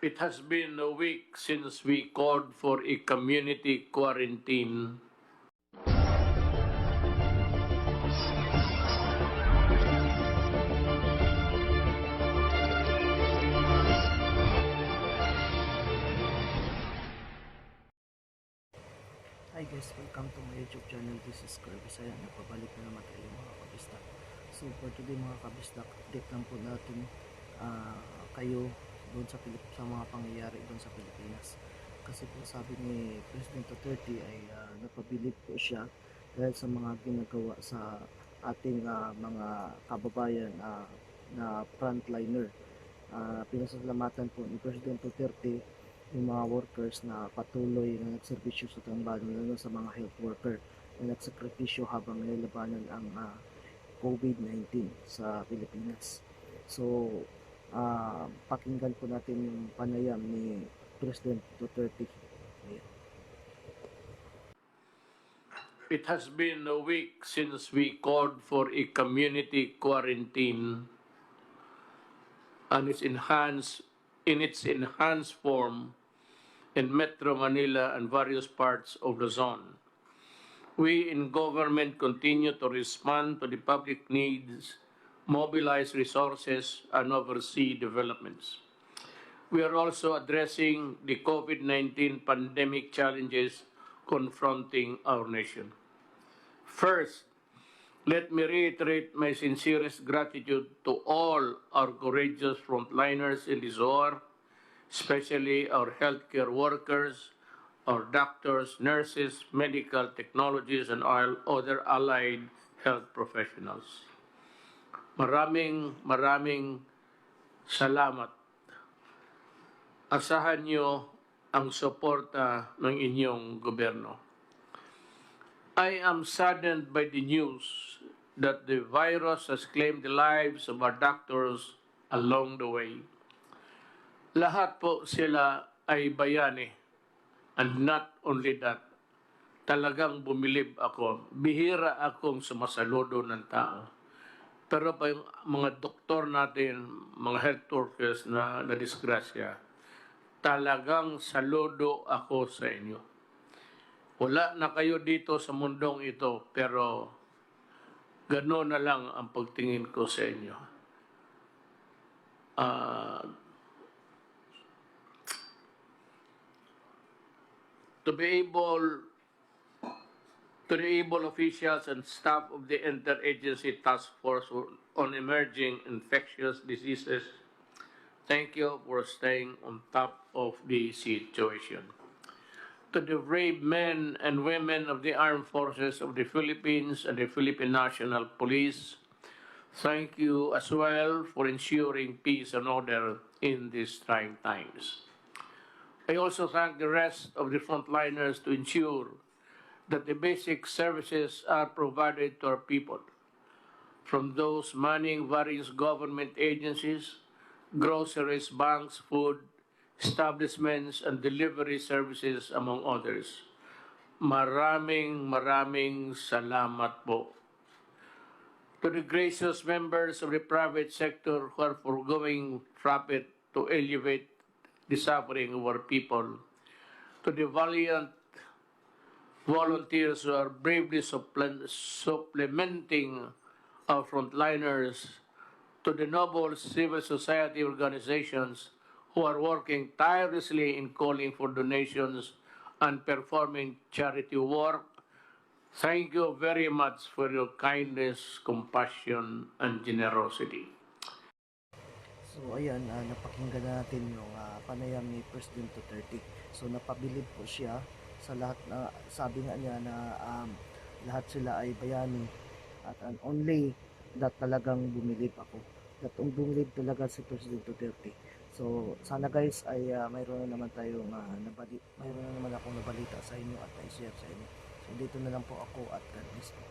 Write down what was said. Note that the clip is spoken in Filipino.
It has been a week since we called for a community quarantine. Hi guys, welcome to my YouTube channel. This is Kerv, Bisaya. Nagpabalik na naman tayo mga kabisdak. So for today mga kabisdak, update lang po natin kayo doon sa mga pangyayari doon sa Pilipinas. Kasi po sabi ni President Duterte ay napabilib po siya dahil sa mga ginagawa sa ating mga kababayan na frontliner. Pinasalamatan po ni President Duterte yung mga workers na patuloy na nagserbisyo sa taumbayan, lalo sa mga health worker na nagsakripisyo habang nilalabanan ang COVID-19 sa Pilipinas. So, pakinggan po natin yung panayam ni President Duterte. Ayan. It has been a week since we called for a community quarantine and in its enhanced form in Metro Manila and various parts of the zone. We in government continue to respond to the public needs, mobilize resources, and oversee developments. We are also addressing the COVID-19 pandemic challenges confronting our nation. First, let me reiterate my sincerest gratitude to all our courageous frontliners in this war, especially our healthcare workers, our doctors, nurses, medical technologists, and all other allied health professionals. Maraming salamat. Asahan niyo ang suporta ng inyong gobyerno. I am saddened by the news that the virus has claimed the lives of our doctors along the way. Lahat po sila ay bayani. And not only that, talagang bumilib ako. Bihira akong sumasaludo ng tao. Pero pa yung mga doktor natin, mga health workers na nadisgrasya, talagang saludo ako sa inyo. Wala na kayo dito sa mundong ito, pero gano'n na lang ang pagtingin ko sa inyo. To the able officials and staff of the Interagency Task Force on Emerging Infectious Diseases, thank you for staying on top of the situation. To the brave men and women of the Armed Forces of the Philippines and the Philippine National Police, thank you as well for ensuring peace and order in these trying times. I also thank the rest of the frontliners to ensure that the basic services are provided to our people, from those manning various government agencies, groceries, banks, food establishments, and delivery services, among others. Maraming salamat po. To the gracious members of the private sector who are foregoing profit to elevate the suffering of our people, to the valiant volunteers who are bravely supplementing our frontliners, to the noble civil society organizations who are working tirelessly in calling for donations and performing charity work, thank you very much for your kindness, compassion, and generosity. So ayan, napakinggan natin yung panayam ni President Duterte. So napabilib po siya sa lahat na sabi nga niya na lahat sila ay bayani at only that talagang bumilib ako. That bumilib talaga si President Duterte. So sana guys ay mayroon na naman tayong mayroon na naman akong nabalita sa inyo at i-share sa inyo. So dito na lang po ako at God bless po.